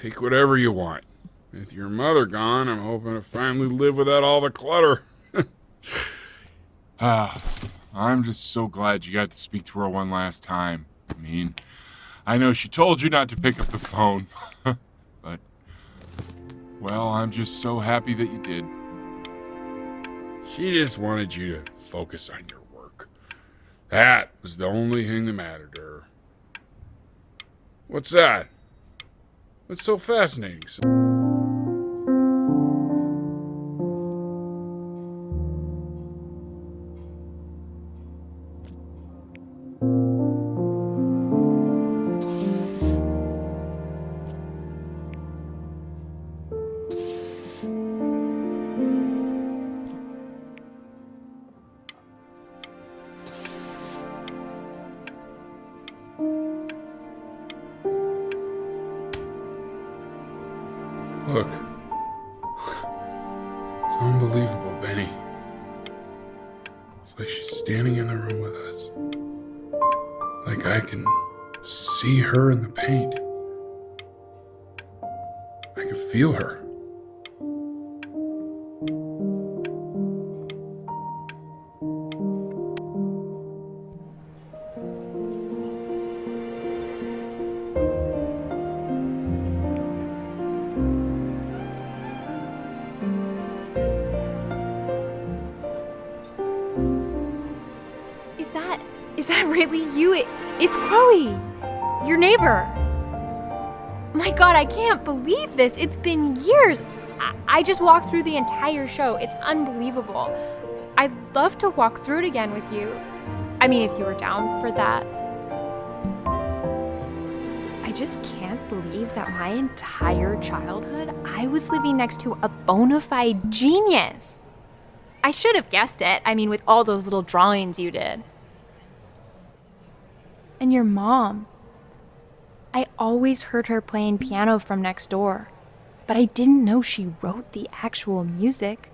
Take whatever you want. With your mother gone, I'm hoping to finally live without all the clutter. I'm just so glad you got to speak to her one last time. I mean, I know she told you not to pick up the phone, but, well, I'm just so happy that you did. She just wanted you to focus on your work. That was the only thing that mattered to her. What's that? What's so fascinating? Look. It's unbelievable, Benny. It's like she's standing in the room with us. Like I can see her in the paint. I can feel her. Is that really you? It's Chloe, your neighbor. My God, I can't believe this. It's been years. I just walked through the entire show. It's unbelievable. I'd love to walk through it again with you. I mean, if you were down for that. I just can't believe that my entire childhood, I was living next to a bona fide genius. I should have guessed it. I mean, with all those little drawings you did. And your mom. I always heard her playing piano from next door, but I didn't know she wrote the actual music.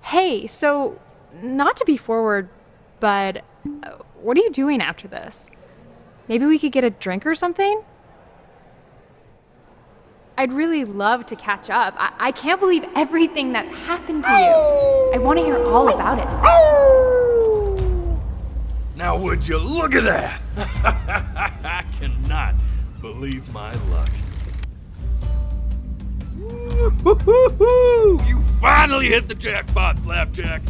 Hey, so, not to be forward, but what are you doing after this? Maybe we could get a drink or something? I'd really love to catch up. I can't believe everything that's happened to you. I want to hear all about it. Now would you look at that? I cannot believe my luck. Woo-hoo-hoo-hoo! You finally hit the jackpot, Flapjack.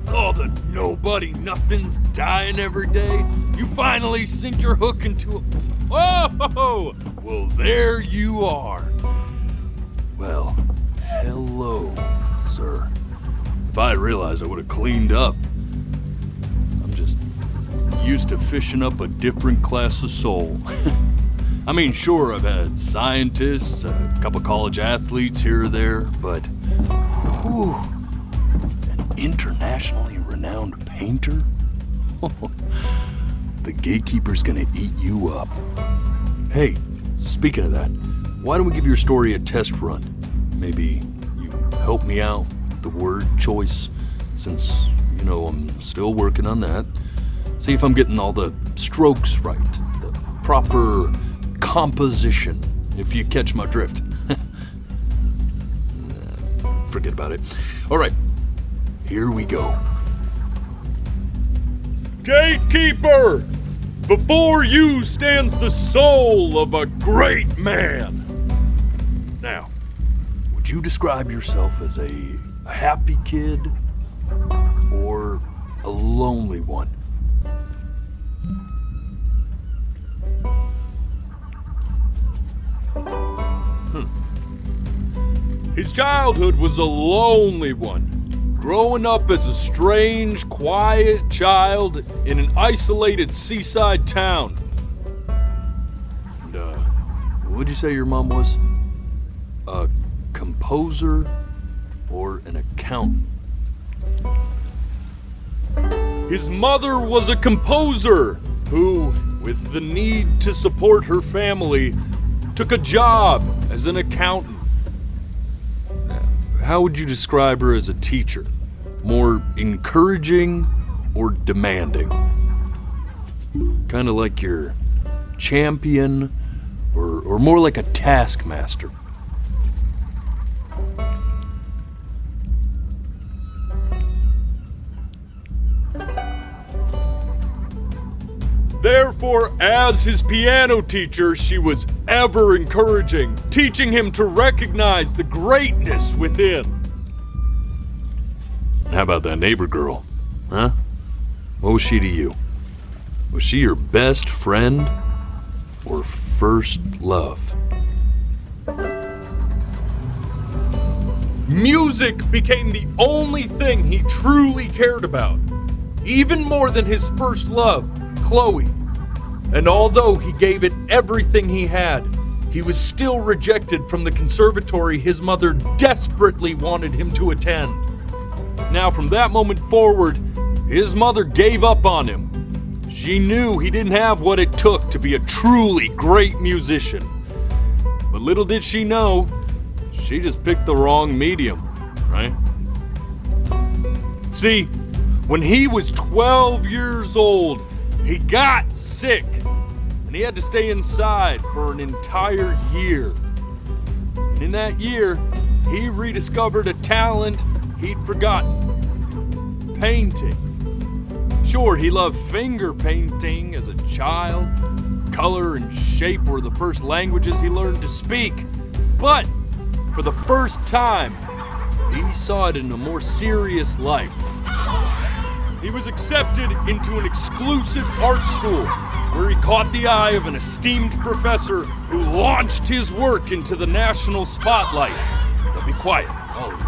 All the nobody nothings dying every day. You finally sink your hook into a... Oh, well, there you are. Well, hello, sir. If I had realized, I would have cleaned up. I'm just used to fishing up a different class of soul. I mean, sure, I've had scientists, a couple college athletes here or there, but whew, an internationally renowned painter? The gatekeeper's gonna eat you up. Hey, speaking of that, why don't we give your story a test run? Maybe you help me out with the word choice, since, you know, I'm still working on that. See if I'm getting all the strokes right, the proper composition, if you catch my drift. Forget about it. All right, here we go. Gatekeeper! Before you stands the soul of a great man. Now, would you describe yourself as a happy kid or a lonely one? His childhood was a lonely one, growing up as a strange, quiet child in an isolated seaside town. And, what'd you say your mom was? A composer or an accountant? His mother was a composer who, with the need to support her family, took a job as an accountant. How would you describe her as a teacher? More encouraging or demanding? Kind of like your champion or or more like a taskmaster? Therefore, as his piano teacher, she was ever encouraging, teaching him to recognize the greatness within. How about that neighbor girl? Huh? What was she to you? Was she your best friend or first love? Music became the only thing he truly cared about, even more than his first love, Chloe. And although he gave it everything he had, he was still rejected from the conservatory his mother desperately wanted him to attend. Now, from that moment forward, his mother gave up on him. She knew he didn't have what it took to be a truly great musician. But little did she know, she just picked the wrong medium, right? See, when he was 12 years old, he got sick, and he had to stay inside for an entire year. And in that year, he rediscovered a talent he'd forgotten: painting. Sure, he loved finger painting as a child. Color and shape were the first languages he learned to speak. But for the first time, he saw it in a more serious light. He was accepted into an exclusive art school where he caught the eye of an esteemed professor who launched his work into the national spotlight. Now be quiet, all of you.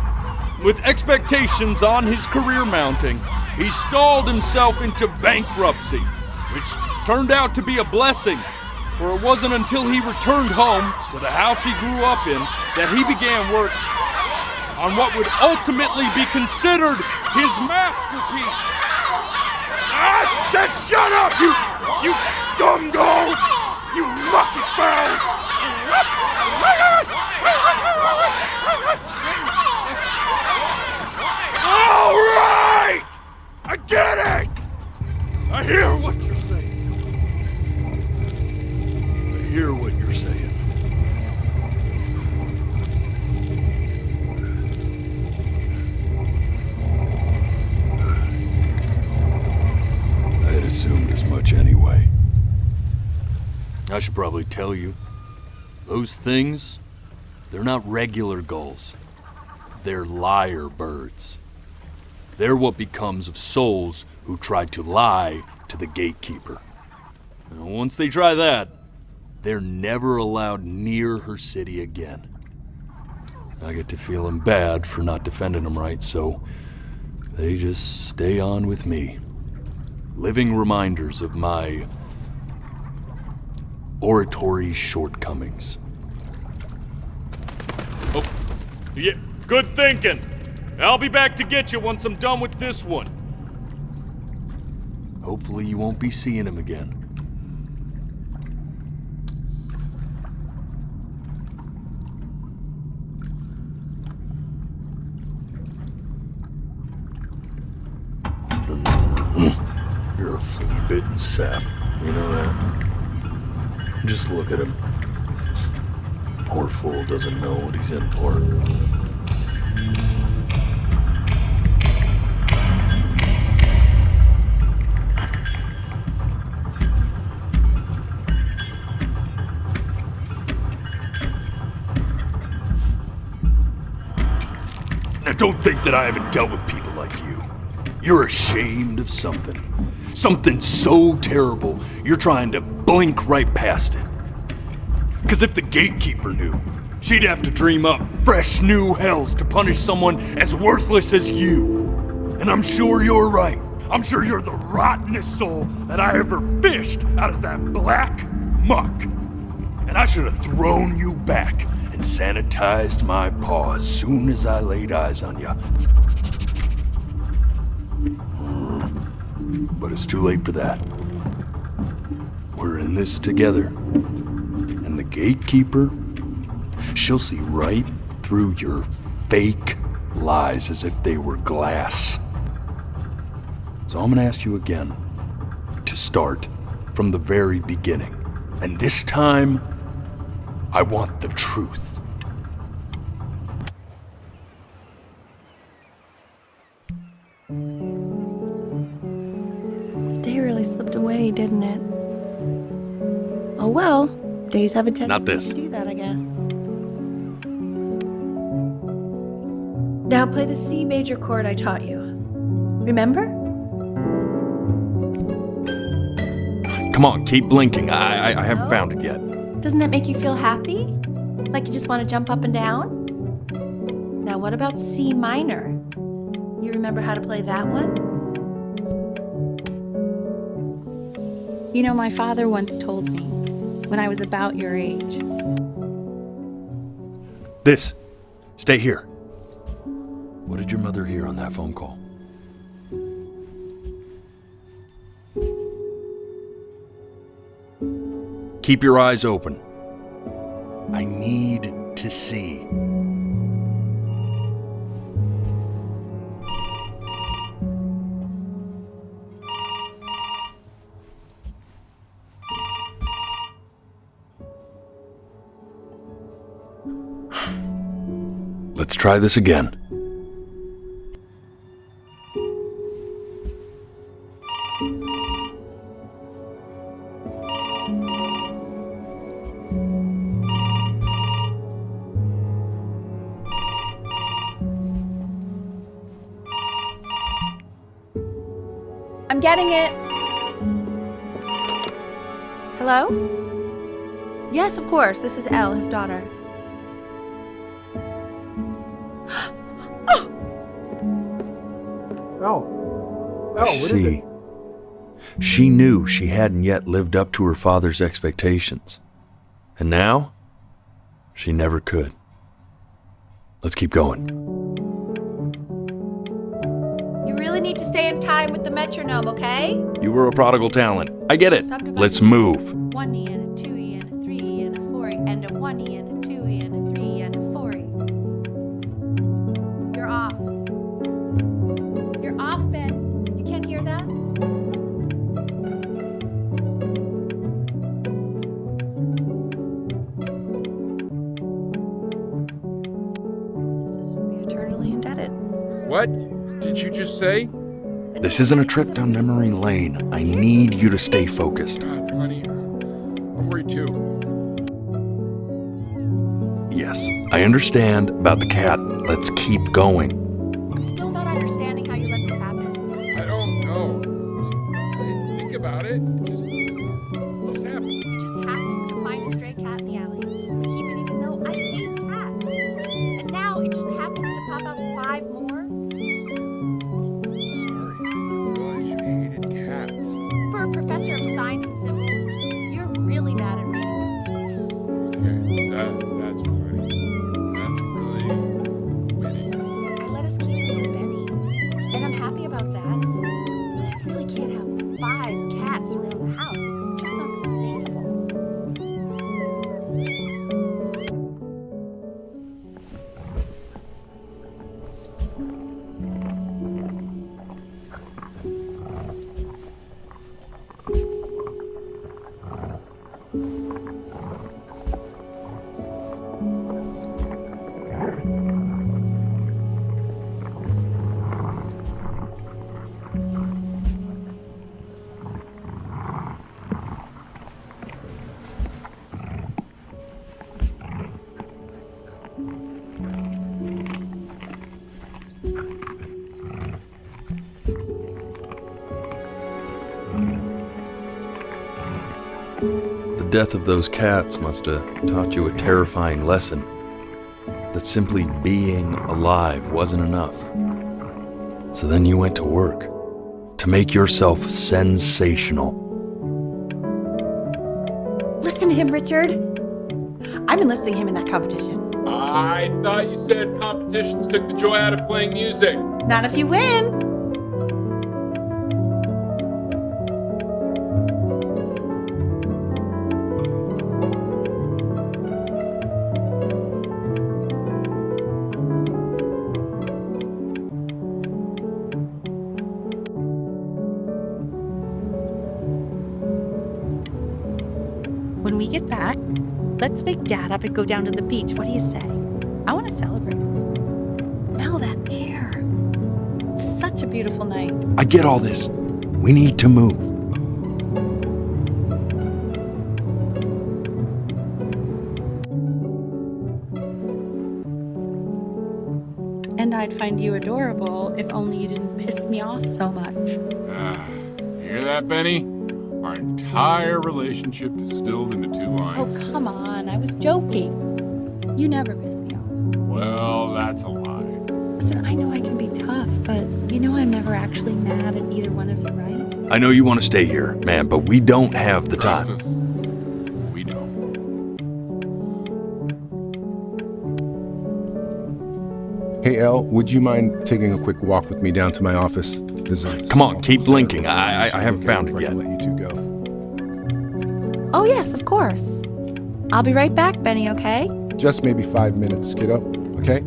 With expectations on his career mounting, he stalled himself into bankruptcy, which turned out to be a blessing, for it wasn't until he returned home to the house he grew up in that he began work on what would ultimately be considered his masterpiece. I said shut up, you scumballs! You mucky fowls! All right! I get it! I hear what you're saying. I hear what you're saying. I had assumed as much anyway. I should probably tell you, those things, they're not regular gulls. They're lyre birds. They're what becomes of souls who try to lie to the gatekeeper. And once they try that, they're never allowed near her city again. I get to feeling bad for not defending them right, so they just stay on with me. Living reminders of my oratory shortcomings. Oh, yeah, good thinking. I'll be back to get you once I'm done with this one. Hopefully you won't be seeing him again. You're a flea-bitten sap, you know that? Just look at him. Poor fool doesn't know what he's in for. Now don't think that I haven't dealt with people like you. You're ashamed of something. Something so terrible, you're trying to blink right past it. Because if the gatekeeper knew, she'd have to dream up fresh new hells to punish someone as worthless as you. And I'm sure you're right. I'm sure you're the rottenest soul that I ever fished out of that black muck. And I should have thrown you back and sanitized my paw as soon as I laid eyes on you. But it's too late for that. We're in this together. And the gatekeeper, she'll see right through your fake lies as if they were glass. So I'm gonna ask you again to start from the very beginning. And this time, I want the truth. The day really slipped away, didn't it? Oh well, days have a Not tendency this. to do that, I guess. Now play the C major chord I taught you. Remember? Come on, keep blinking. I haven't found it yet. Doesn't that make you feel happy? Like you just want to jump up and down? Now what about C minor? You remember how to play that one? You know, my father once told me, when I was about your age, This. Stay here. What did your mother hear on that phone call? Keep your eyes open. I need to see. Let's try this again. I'm getting it. Hello? Yes, of course. This is Elle, his daughter. See, she knew she hadn't yet lived up to her father's expectations. And now, she never could. Let's keep going. You really need to stay in time with the metronome, okay? You were a prodigal talent. I get it. Let's move. 1 E and a 2 E and a 3 E and a 4 E and a 1 E and a 2 E and a 3 E and a 4 E. You're off. You're off, Ben. You can't hear that? This would be eternally indebted. What did you just say? This isn't a trip down memory lane. I need you to stay focused. God, honey, I'm worried too. Yes, I understand about the cat. Let's keep going. I'm still not understanding how you let this happen. I don't know. I didn't think about it. It just happened. You just happened to find a stray cat in the alley. You keep it even though I hate cats. And now it just happens to pop out 5 more. Sorry. I realized you hated cats. For a professor of science and symbols, you're really bad at reading. Okay, that's funny. That's really winning. I let us keep it for Benny, and I'm happy about that. I really can't have 5 cats around the house. It's just not sustainable. The death of those cats must have taught you a terrifying lesson. That simply being alive wasn't enough. So then you went to work to make yourself sensational. Listen to him, Richard. I'm enlisting him in that competition. I thought you said competitions took the joy out of playing music. Not if you win. when we get back, Let's wake Dad up and go down to the beach. What do you say? I want to celebrate. Smell that air. It's such a beautiful night. I get all this. We need to move. And I'd find you adorable if only you didn't piss me off so much. You hear that, Benny? Our entire relationship distilled into 2 Oh, lines. come on. I was joking. You never piss me off. Well, that's a lie. Listen, I know I can be tough, but you know I'm never actually mad at either one of you, right? I know you want to stay here, man, but we don't have the Trust time. us. We don't. Hey, Elle, would you mind taking a quick walk with me down to my office? Come on, keep blinking. I haven't found it yet. Let you two go. Oh, yes, of course. I'll be right back, Benny, okay? Just maybe 5 minutes, kiddo. Okay?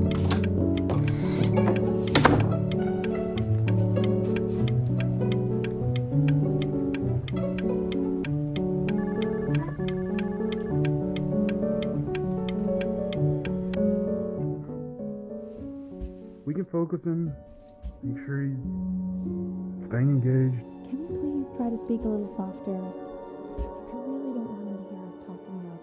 We can focus him. Make sure he's staying engaged. Can you please try to speak a little softer? I really don't want him to hear us talking about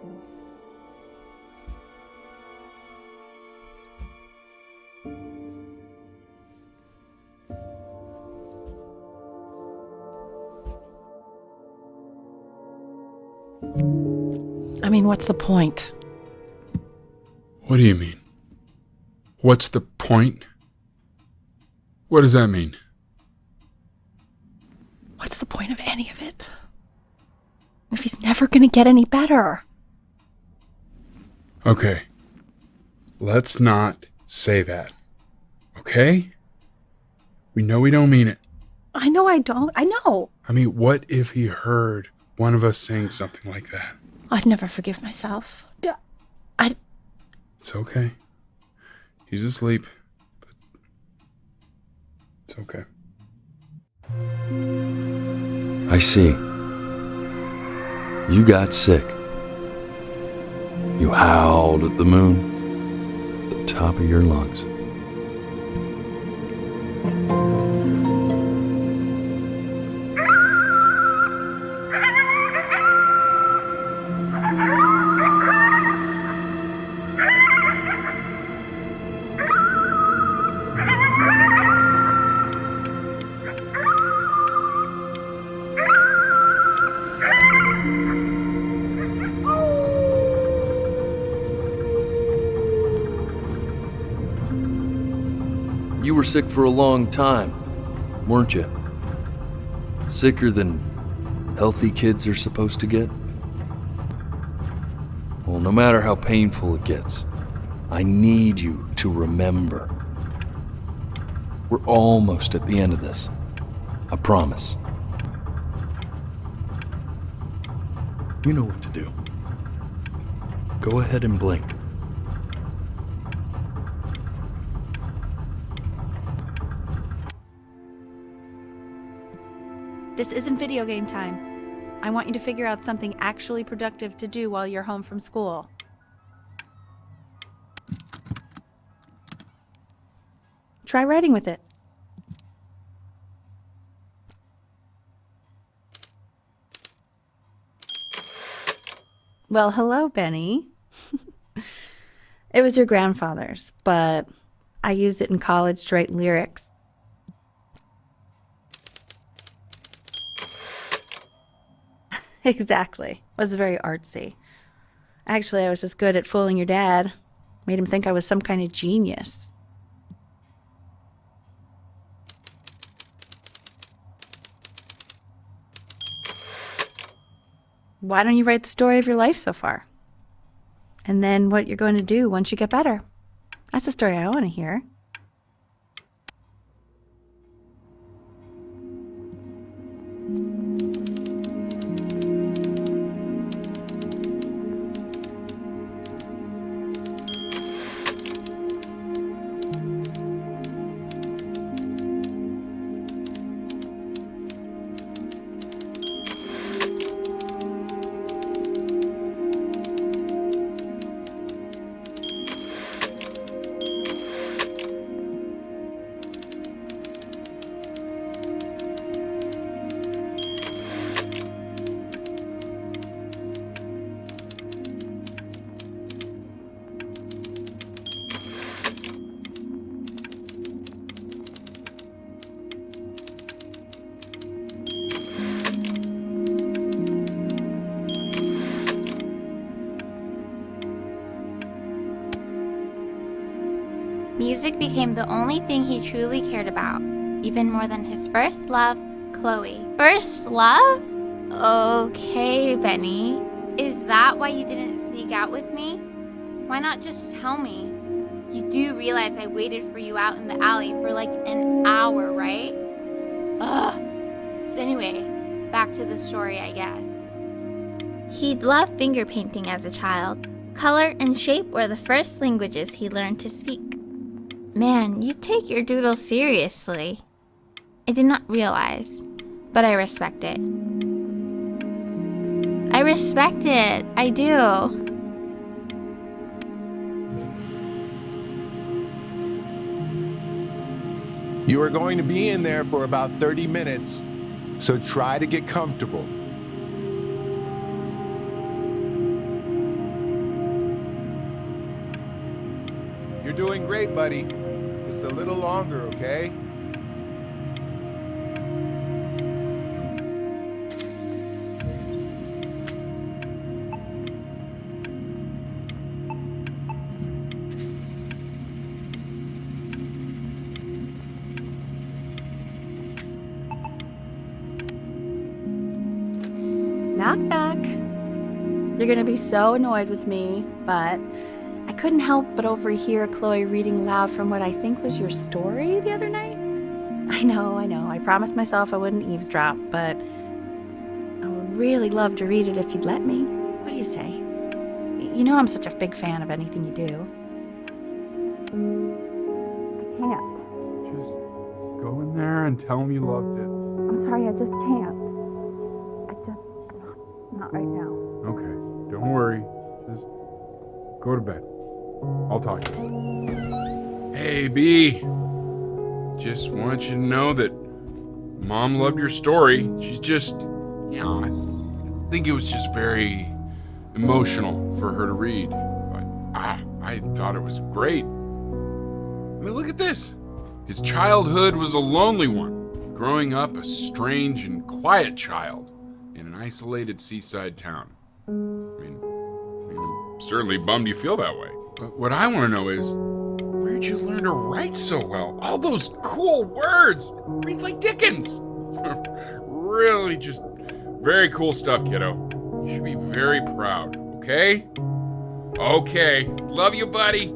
this. I mean, what's the point? What do you mean? What's the point? What does that mean? What's the point of any of it? If he's never gonna get any better. Okay. Let's not say that. Okay? We know we don't mean it. I know I don't. I know. I mean, what if he heard one of us saying something like that? I'd never forgive myself. It's okay. He's asleep. But it's okay. I see. You got sick. You howled at the moon, at the top of your lungs. You were sick for a long time, weren't you? Sicker than healthy kids are supposed to get? Well, no matter how painful it gets, I need you to remember. We're almost at the end of this. I promise. You know what to do. Go ahead and blink. This isn't video game time. I want you to figure out something actually productive to do while you're home from school. Try writing with it. Well, hello, Benny. It was your grandfather's, but I used it in college to write lyrics. Exactly. It was very artsy. Actually, I was just good at fooling your dad. Made him think I was some kind of genius. Why don't you write the story of your life so far? And then what you're going to do once you get better. That's the story I want to hear. Music became the only thing he truly cared about, even more than his first love, Chloe. First love? Okay, Benny. Is that why you didn't sneak out with me? Why not just tell me? You do realize I waited for you out in the alley for like an hour, right? Ugh. So anyway, back to the story, I guess. He'd loved finger painting as a child. Color and shape were the first languages he learned to speak. Man, you take your doodle seriously. I did not realize, but I respect it. I respect it. I do. You are going to be in there for about 30 minutes, so try to get comfortable. You're doing great, buddy. Just a little longer, okay? Knock, knock. You're gonna be so annoyed with me, but I couldn't help but overhear Chloe reading loud from what I think was your story the other night. I know. I promised myself I wouldn't eavesdrop, but I would really love to read it if you'd let me. What do you say? You know I'm such a big fan of anything you do. I can't. Just go in there and tell him you loved it. I'm sorry, I just can't. Not right now. Okay, don't worry. Just go to bed. I'll talk to you. Hey, B. Just want you to know that Mom loved your story. She's just, I think it was just very emotional for her to read. But I thought it was great. I mean, look at this. His childhood was a lonely one, growing up a strange and quiet child in an isolated seaside town. I mean, I'm certainly bummed you feel that way. But what I want to know is, where'd you learn to write so well? All those cool words. It reads like Dickens. Really just very cool stuff, kiddo. You should be very proud, okay? Okay. Love you, buddy.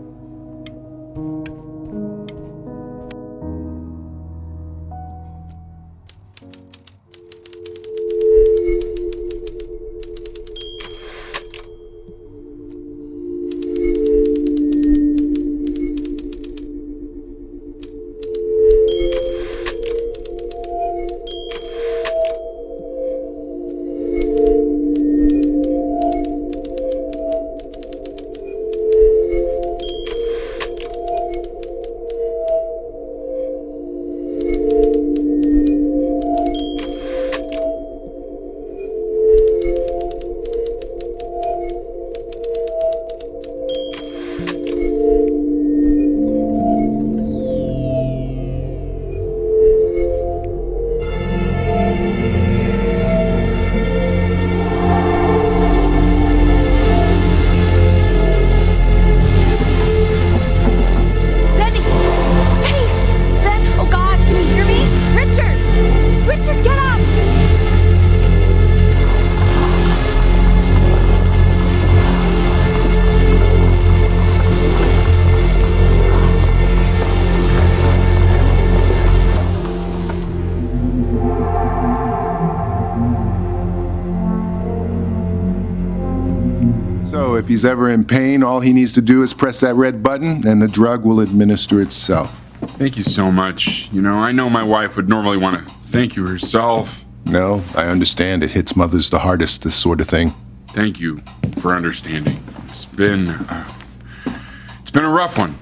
So if he's ever in pain, all he needs to do is press that red button and the drug will administer itself. Thank you so much. You know, I know my wife would normally want to thank you herself. No, I understand. It hits mothers the hardest, this sort of thing. Thank you for understanding. It's been a rough one.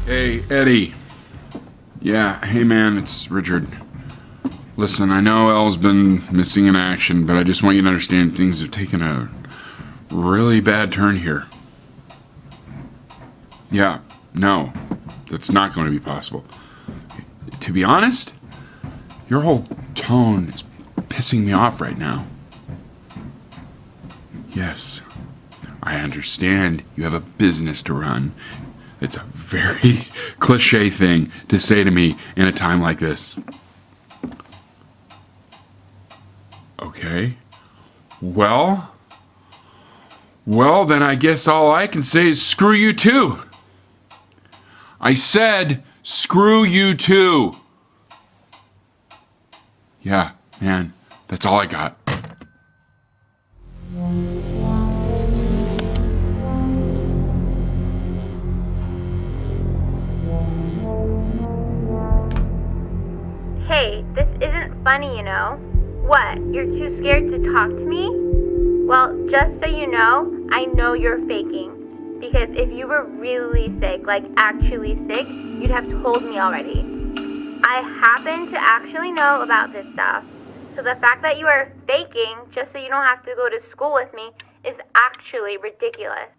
Hey, Eddie. Yeah, hey man, it's Richard. Listen, I know Elle's been missing in action, but I just want you to understand things have taken a really bad turn here. Yeah, no, that's not going to be possible. To be honest, your whole tone is pissing me off right now. Yes, I understand you have a business to run. It's a very cliche thing to say to me in a time like this. Okay. Well, then I guess all I can say is screw you too. I said screw you too. Yeah, man, that's all I got. Hey, this isn't funny, you know. What, you're too scared to talk to me? Well, just so you know you're faking. Because if you were really sick, like actually sick, you'd have told me already. I happen to actually know about this stuff. So the fact that you are faking just so you don't have to go to school with me is actually ridiculous.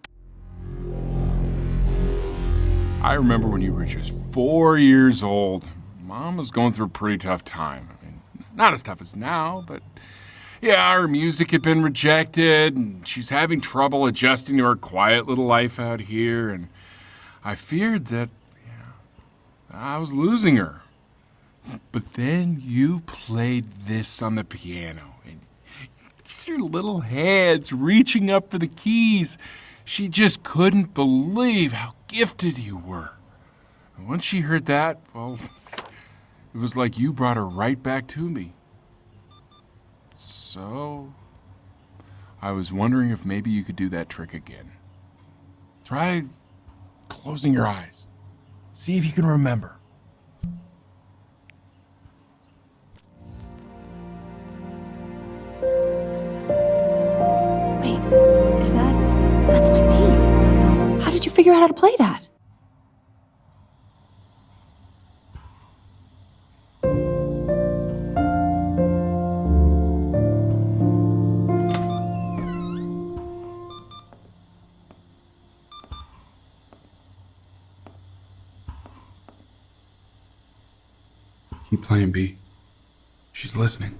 I remember when you were just 4 years old. Mom was going through a pretty tough time. I mean, not as tough as now, but yeah, her music had been rejected, and she's having trouble adjusting to her quiet little life out here, and I feared that I was losing her. But then you played this on the piano, and your little hands reaching up for the keys. She just couldn't believe how gifted you were. And once she heard that, well, it was like you brought her right back to me. So, I was wondering if maybe you could do that trick again. Try closing your eyes. See if you can remember. Wait, that's my bass. How did you figure out how to play that? Keep playing, B. She's listening.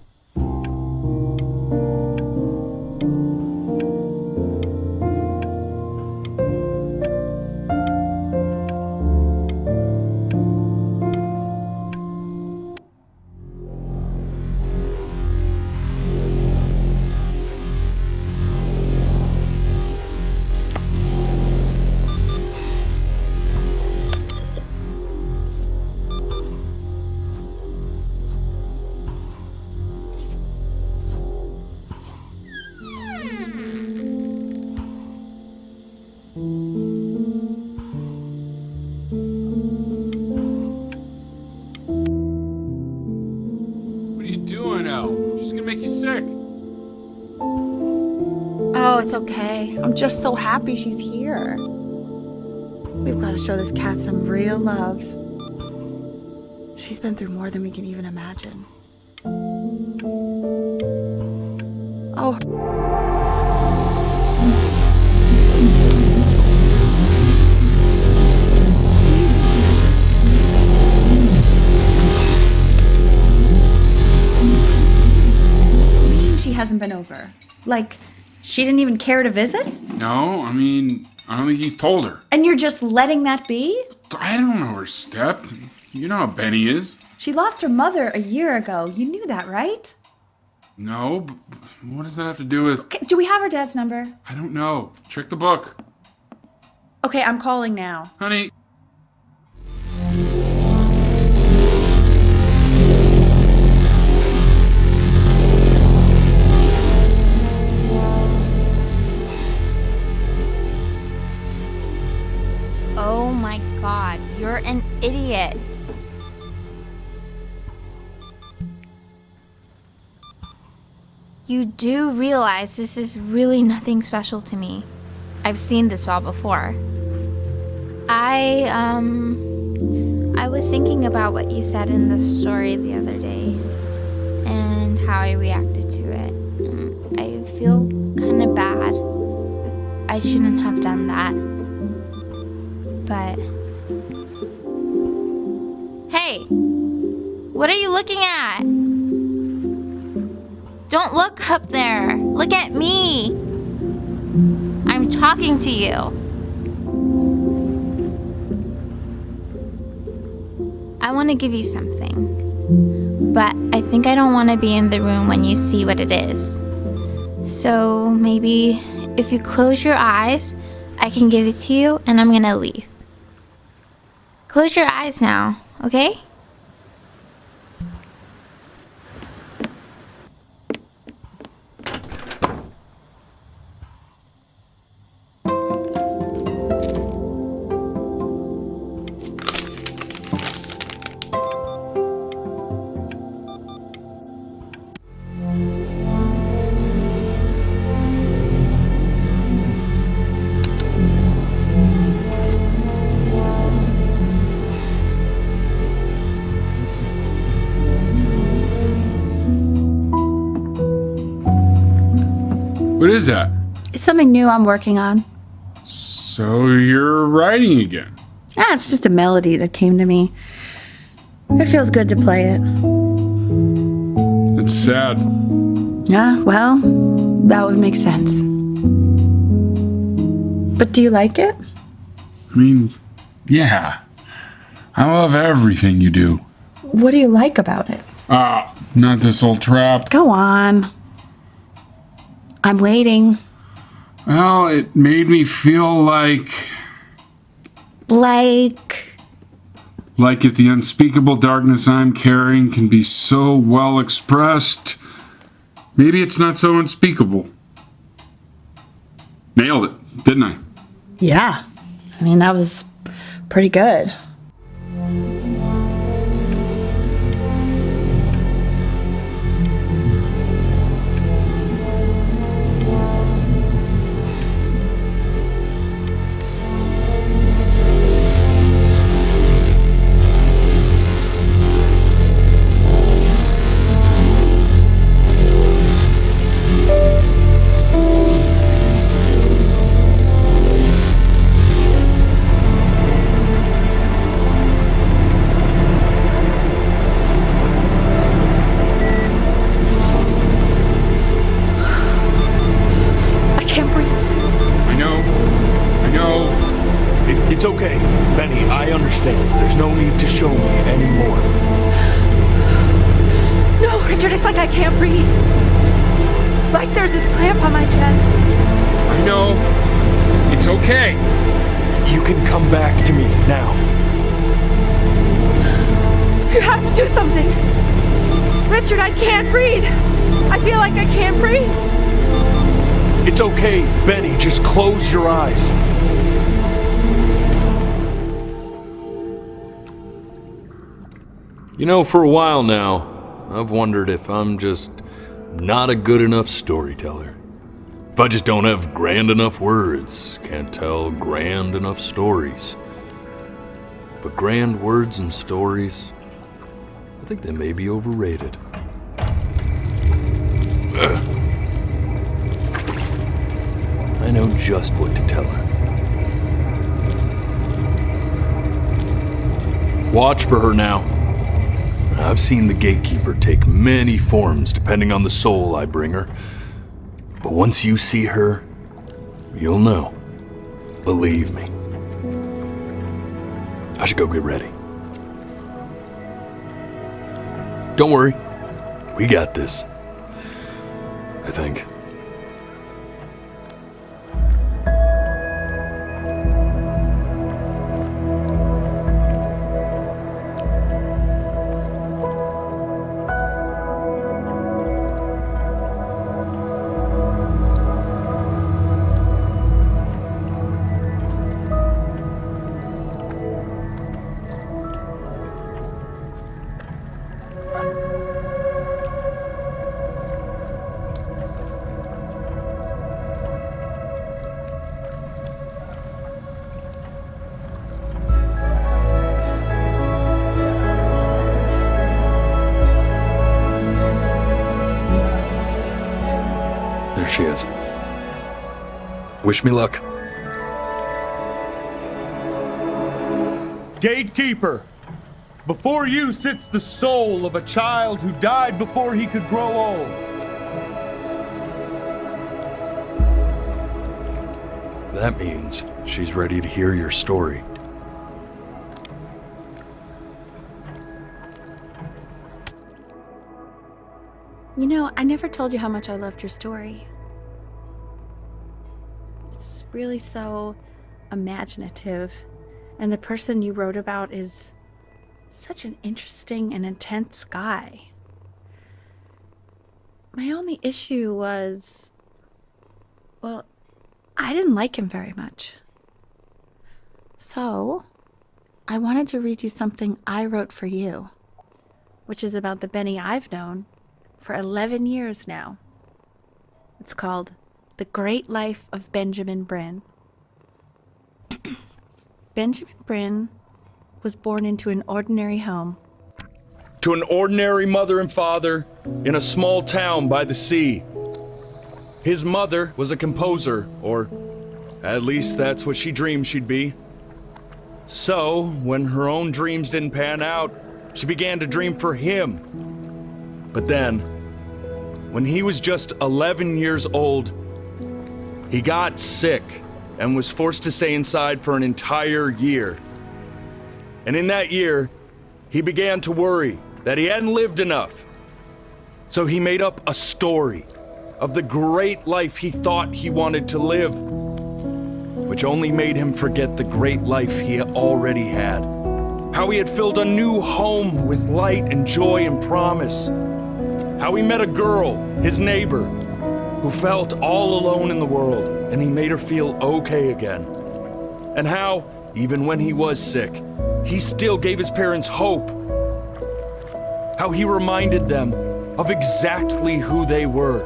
What are you doing, Elle? She's gonna make you sick. Oh, it's okay. I'm just so happy she's here. We've got to show this cat some real love. She's been through more than we can even imagine. Oh. She hasn't been over. Like, she didn't even care to visit? No, I mean, I don't think he's told her. And you're just letting that be? I don't know her step. You know how Benny is. She lost her mother a year ago. You knew that, right? No, but what does that have to do with... Okay, do we have her dad's number? I don't know. Check the book. Okay, I'm calling now. Honey... Oh my god, you're an idiot. You do realize this is really nothing special to me. I've seen this all before. I was thinking about what you said in the story the other day and how I reacted to it. I feel kind of bad. I shouldn't have done that. But... Hey! What are you looking at? Don't look up there. Look at me. I'm talking to you. I want to give you something, but I think I don't want to be in the room when you see what it is. So maybe if you close your eyes, I can give it to you and I'm gonna leave. Close your eyes now, okay? What is that? It's something new I'm working on. So you're writing again? It's just a melody that came to me. It feels good to play it. It's sad. Yeah, well, that would make sense. But do you like it? I mean, yeah. I love everything you do. What do you like about it? Not this old trap. Go on. I'm waiting. Well, it made me feel like if the unspeakable darkness I'm carrying can be so well expressed, maybe it's not so unspeakable. Nailed it, didn't I? Yeah. I mean, that was pretty good. It's okay, Benny, I understand. There's no need to show me anymore. No, Richard, it's like I can't breathe. Like there's this clamp on my chest. I know. It's okay. You can come back to me now. You have to do something. Richard, I can't breathe. I feel like I can't breathe. It's okay, Benny, just close your eyes. You know, for a while now, I've wondered if I'm just not a good enough storyteller. If I just don't have grand enough words, can't tell grand enough stories. But grand words and stories, I think they may be overrated. I know just what to tell her. Watch for her now. I've seen the gatekeeper take many forms depending on the soul I bring her. But once you see her, you'll know. Believe me. I should go get ready. Don't worry. We got this. I think. she is. Wish me luck. Gatekeeper, before you sits the soul of a child who died before he could grow old. That means she's ready to hear your story. You know, I never told you how much I loved your story. It's really so imaginative, and the person you wrote about is such an interesting and intense guy. My only issue was, well, I didn't like him very much. So, I wanted to read you something I wrote for you, which is about the Benny I've known for 11 years now. It's called The Great Life of Benjamin Bryn. Benjamin Bryn was born into an ordinary home. To an ordinary mother and father in a small town by the sea. His mother was a composer, or at least that's what she dreamed she'd be. So, when her own dreams didn't pan out, she began to dream for him. But then, when he was just 11 years old, he got sick and was forced to stay inside for an entire year. And in that year, he began to worry that he hadn't lived enough. So he made up a story of the great life he thought he wanted to live, which only made him forget the great life he already had. How he had filled a new home with light and joy and promise. How he met a girl, his neighbor, who felt all alone in the world, and he made her feel okay again. And how, even when he was sick, he still gave his parents hope. How he reminded them of exactly who they were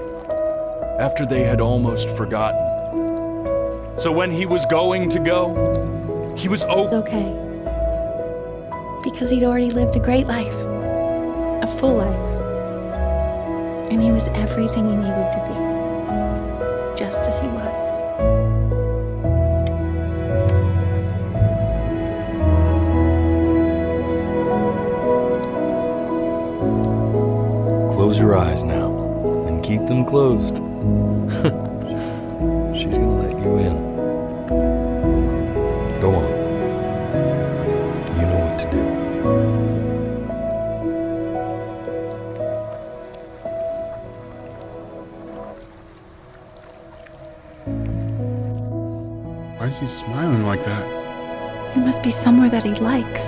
after they had almost forgotten. So when he was going to go, he was Okay. Because he'd already lived a great life. A full life. And he was everything he needed to be. Just as he was. Close your eyes now, and keep them closed. She's gonna let you in. Go on. You know what to do. Why is he smiling like that? It must be somewhere that he likes.